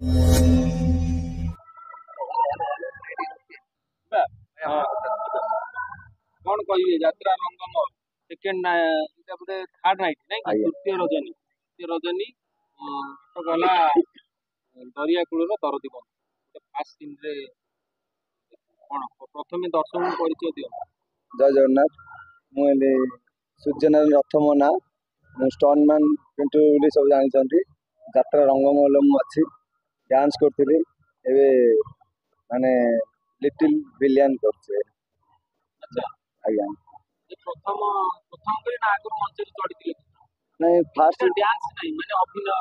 कौन कहे यात्रा रंगम सेकेंड बोधे थर्ड नाइट नहीं तृतीय रजनी गला दरिया कूल दरदी बंधु फास्ट सीन रे कौन प्रथम दर्शक परिचय दियो। जय जगन्नाथ मुझे सूर्यनारायण रथ मो ना स्टोनमैन पिंटू सब जानते यात्रा रंगमहल अच्छी डांस करी माने लिटिल बिलियन कर आज्ञा प्रथम प्रथम करी ना आगु मंच रे चढ़ी नहीं फास्ट डांस नहीं माने अभिनय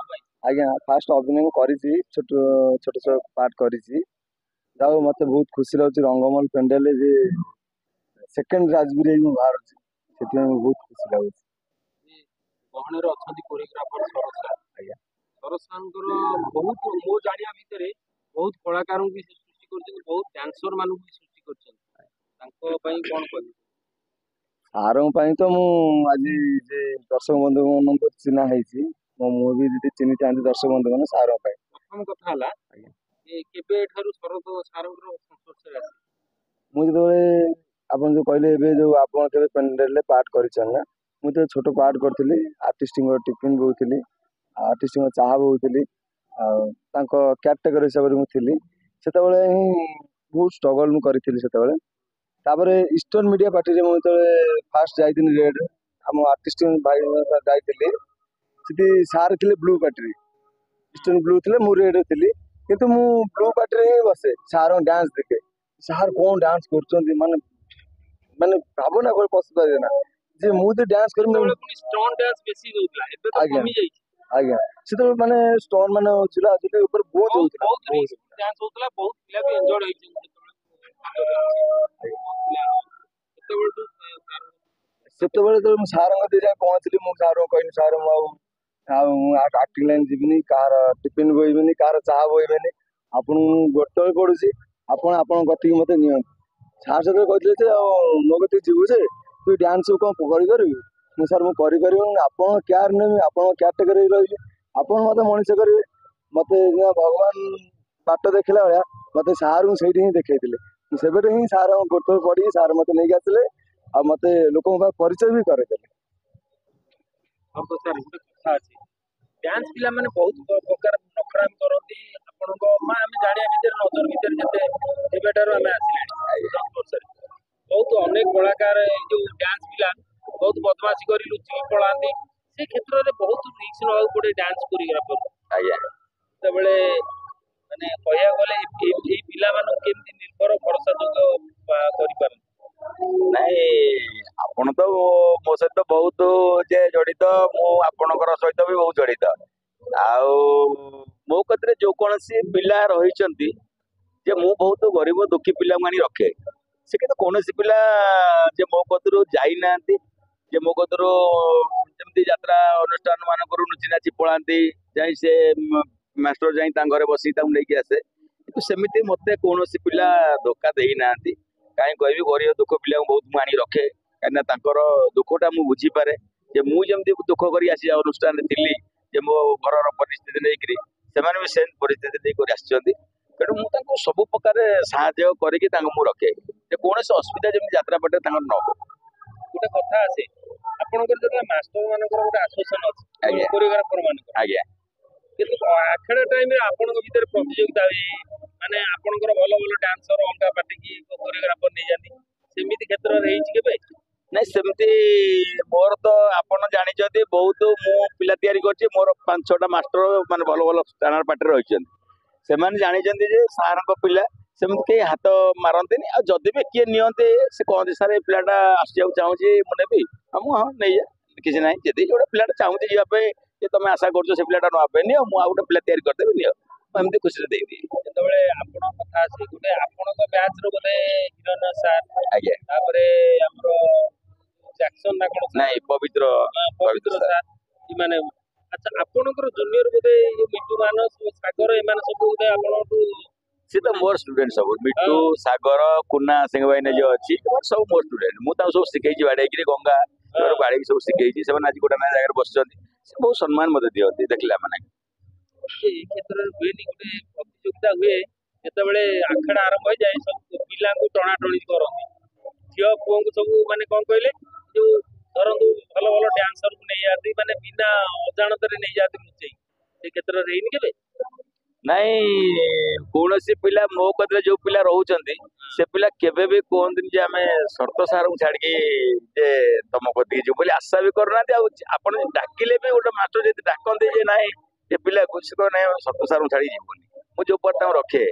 आज्ञा फास्ट अभिनय करी छोट छोट छोट पार्ट करी जाओ मत बहुत खुशी लगे रंगमहल पेंडेल जे सेकेंड राजवीर बाहर से बहुत खुशी लगे गहन अच्छा कोरियोग्राफर सरस बहुत मो जानिया भितर बहुत कलाकार भी सृष्टि कर बहुत डांसर मान भी सृष्टि कर कौन कह सारों तो आज दर्शक बंधु मन चिन्हा मो मुझे जी चिन्ह था दर्शक बंधु मैंने सारों प्रथम कथा शरद सार संस्पर्श मुझे आप जो कहले जो आप पेंडेल पार्ट कर मुझे छोट पार्ट करी आर्टिस्ट टिफिन बोली आर्टिस्ट चाह बोली केयरटेकर हिसाब से मुझे बहुत स्ट्रगल करी ईस्टर्न मीडिया पार्टी में मुझे फास्ट जाइए रेड आम आर्टिस्ट भाई जाइए सार थे ब्लू पार्टी ईस्टर्न ब्लू थे मुझे रेड थी किंतु मु ब्लू पार्टी ही बसे सार डांस देखे सार कौन डांस कर माने भावना कोई पशु पारे ना जे मुझे डांस कर स्टोन डांस बेसी होतला एबे तो कमी जाई आज्ञा से तो माने स्टोन माने होचला जे ऊपर बहुत होतला बहुत डांस होतला बहुत पिला भी एंजॉय होई सेते बेले तो सार मते जा पहुंचली मु सार कहनी सार मु एक्टिंग लाइन जीवनी कार टिफिन बोइबनी कार चाह बोइबनी आपन गोटल पडुसी आपन आपन गति मते नियन सार से कहले जे मो गति जीवु जे तू डांस को करी सर मुझे आप केयर नेमी आप केयरटेकर रही आप मत मनीष करेंगे मत भगवान बाट देखला भाया मत सार को सही ही देखते से ही सार गोट पड़ी सार मत नहीं आसले आ मत लोक परिचय भी करे डांस पिला माने बहुत प्रकार नखराम करती आपन आम जानिया भितर नजर भितर जते एबेटार आम आसिले बहुत अनेक कलाकार जो डांस पिला बहुत बदमाशी कर लुचिकी पलांती से क्षेत्र में बहुत रिस्क ना पड़े डांस कोरियोग्राफर आज्ञा बेले माने कहया गले ए पिला मानु केमती निर्भर भरोसा कर नहीं आपण तो मो सहित बहुत जे जड़ित मु आपणकर सहित भी बहुत जड़ित आउ मो कतरे जो कौन सी पिला रही जे मु बहुत गरीब दुखी पिला मानी रखे से कि कौन सी पिला जे मो कतरू जाई नांती जे मो कतरू जमती यात्रा अनुष्ठान मान करू नुची नाची पलांती जाई से मास्टर जाई ता घरे बसी ता लेके आसे तो सेमिति मते कौन सी पिला धोखा देई नांती कहीं कहबी गरीब दुख पिला बहुत मानी रखे कहीं दुखटा मुझे बुझीपे जे मुझे दुख कर अनुष्ठान थी जे मो घर परिस्थिति नहीं भी से परिस्थिति तेणु मुझे सब प्रकार साहय करके रखे कौन असुविधा जमी यात्रा पटे न हो गोटे कथा आसे आपनकर जब मास्टर मानकर गोटे एसोसिएशन अछि कोरियोग्राफर मानकर आज्ञा किंतु आखड़ा टाइम रे आपनक भीतर प्रतियोगिता होई माने आपनकर भलो भलो डांसर अलगा पार्टी की कोरियोग्राफर नहीं जाती सेमिति क्षेत्र रे हिच केबे नहीं सेमती मोर तो आपन जानी बहुत मु पिला तैयारी करछि मोर 5-6टा मास्टर माने भलो भलो स्टैंडर्ड पार्टी रहिछन से माने जानी जे सार को पिला सेमती के हाथ मारंती आ जदि भी किए नियंते से कहते सर ए पिलाटा आसिया चाहूँ मुझे भी हम हाँ नहीं जा किसी ना जदि गोटे पिलाटा चाहूँ जावाई जे तुम आशा कर से पिलाटा नापे नियो मु गोटे पिला तैयारी करदेवी नियो एमती खुशी देदी जेतबेले आपण कथा आसी गोटे आपणक बैच रो गोटे हिरण्य सर आज्ञा तापरे हमरो जैक्सन ना कोन नहीं पवित्र सर ई माने अच्छा आपणकर जूनियर गोटे मिट्टू मानस सागर ए माने सब गोटे आपणटू सी तो मोर स्टूडेंट सब मिट्टू सागर कुना सिंह भाई ने जो अच्छी सब मोर स्टूडेंट मुझे सब शिखई बाड़े गंगा बाड़े सब शिखई से आज गोटे ना जगह बस बहुत सम्मान मत दिखती देखला माने ଏ କ୍ଷେତ୍ରରେ ହୁଏନି ଗୋଟେ ପ୍ରତିଯୋଗିତା ହୁଏ ଯେତେବେଳେ ଆଖେଡା ଆରମ୍ଭ ହେଇଯାଏ ସବୁ ପିଲାଙ୍କୁ ଟଣାଟଣି କରନ୍ତି ଝିଅ ପୁଅଙ୍କୁ ସବୁ ମାନେ କଣ କହିଲେ ଯୋଉ ଧରନ୍ତୁ ଭଲ ଭଲ ଡ୍ୟାନ୍ସରକୁ ନେଇଯାଆନ୍ତି ମାନେ ବିନା ଅଜାଣତରେ ନେଇଯାଆନ୍ତି ଲୁଚେଇ ସେ କ୍ଷେତ୍ରରେ ହେଇନି କେବେ? ନାଇଁ କୌଣସି ପିଲା ମୋ କତିରେ ଯୋଉ ପିଲା ରହୁଛନ୍ତି ସେ ପିଲା କେବେ ବି କୁହନ୍ତିନି ଯେ ଆମେ ସର୍ତ୍ତ ସାରଙ୍କୁ ଛାଡିକି ଯେ ତମ କତିକି ଯିବୁ ବୋଲି ଆଶା ବି କରୁନାହାନ୍ତି। ଆଉ ଆପଣ ଡାକିଲେ ବି ଗୋଟେ ମାଷ୍ଟର ଯଦି ଡାକନ୍ତି ଯେ ନାଇଁ ଏ ପିଲାକୁ ସେ କହିବ ନାଇଁ ଆମେ ସର୍ତ୍ତ ସାରଙ୍କୁ ଛାଡିକି ଯିବୁନି। ମୁଁ ଯୋଉ ପର ତାଙ୍କୁ ରଖେ।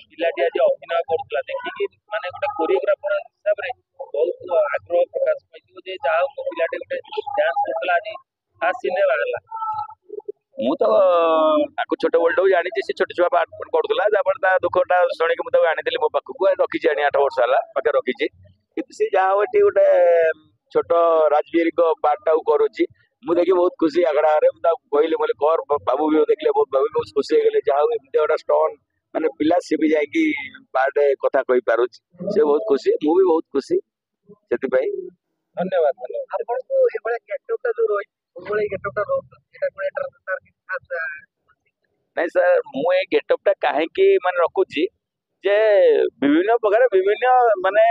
ପିଲାଟି ଆଜି ଅଭିନୟ କରୁଥିଲା ଦେଖିକି ମାନେ ଗୋଟେ କୋରିଓଗ୍ରାଫର ହିସାବରେ ବହୁତ ଆଗ୍ରହ ପ୍ରକାଶ ପାଇଥିବ ଯେ ଯାହା ହଉ ମୋ ପିଲାଟି ଗୋଟେ ଡ୍ୟାନ୍ସ କରୁଥିଲା ଆଜି ଫାର୍ଷ୍ଟ ସିନରେ ବାହାରିଲା। ମୁଁ ତ ତାକୁ ଛୋଟ ବେଳଠୁ ଜାଣିଛି ସେ ଛୋଟ ଛୁଆ ପାଠ କରୁଥିଲା ତାପରେ ତା ଦୁଃଖଟା ଶୁଣିକି ମୁଁ ତାକୁ ଆଣିଥିଲି ମୋ ପାଖକୁ ରଖିଛି 8 ବର୍ଷ ହେଲା ପାଖରେ ରଖିଛି କିନ୍ତୁ ସେ ଯାହା ହଉ ଏଠି ଗୋଟେ ଛୋଟ ରାଜବୀରଙ୍କ ପାଠଟାକୁ କରୁଛି ମୁଁ ଦେଖି ବହୁତ ଖୁସି ଆଗଡ଼ାରେ ମୁଁ ତାକୁ କହିଲି ବୋଲି କର ବାବୁ ବି ଦେଖିଲେ ବହୁତ ଖୁସି ହେଇଗଲେ ଯାହା ହଉ ଏମିତି ଗୋଟେ ଷ୍ଟନ୍ ମାନେ ପିଲା ସିଏ ବି ଯାଇକି ପାର୍ଟ କଥା କହିପାରୁଛି ସେ ବହୁତ ଖୁସି ମୁଁ ବି ବହୁତ ଖୁସି ସେଥିପାଇଁ ଧନ୍ୟବାଦ ଧନ୍ୟବାଦ। ଆପଣଙ୍କୁ ଏଭଳିଆ ଗେଟଅପଟା ଯୋଉ ରହିଛି ସବୁବେଳେ ଗେଟଅପଟା ରହୁଛନ୍ତି ଏଟା କଣ ଏଟାର ତାର କିଛି ଖାସ ନାଇଁ ସାର୍ ମୁଁ ଏଇ ଗେଟଅପ୍ ଟା କାହିଁକି ମାନେ ରଖୁଛି ଯେ ବିଭିନ୍ନ ପ୍ରକାର ବିଭିନ୍ନ ମାନେ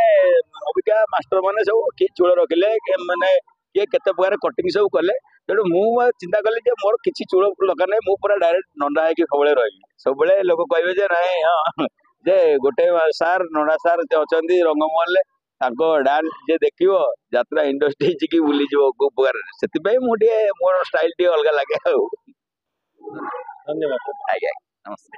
ଅବିକା ମାଷ୍ଟର ମାନେ ସବୁ କିଏ ଚୂଳ ରଖିଲେ ମାନେ କିଏ କେତେ ପ୍ରକାର କଟିଂ ସବୁ କଲେ ତେଣୁ ମୁଁ ଚିନ୍ତା କଲି ଯେ ମୋର କିଛି ଚୂଳ ଦରକାର ନାହିଁ ମୁଁ ପୁରା ଡାଇରେକ୍ଟ ନଣ୍ଡା ହେଇକି ସବୁବେଳେ ରହିବି ସବୁବେଳେ ଲୋକ କହିବେ ଯେ ନାଇଁ ହଁ ଯେ ଗୋଟେ ସାର୍ ନଣ୍ଡା ସାର୍ ଅଛନ୍ତି ରଙ୍ଗମହଲରେ ତାଙ୍କ ଡ୍ୟାନ୍ସ ଯିଏ ଦେଖିବ ଯାତ୍ରା ଇଣ୍ଡଷ୍ଟ୍ରି ହେଇଛି ବୁଲିଯିବ କୋଉ ପ୍ରକାରରେ ସେଥିପାଇଁ ମୁଁ ଟିକେ ମୋର ଷ୍ଟାଇଲ ଟିକେ ଅଲଗା ଲାଗେ ଆଉ ଧନ୍ୟବାଦ। ଆଜ୍ଞା ନମସ୍ତେ।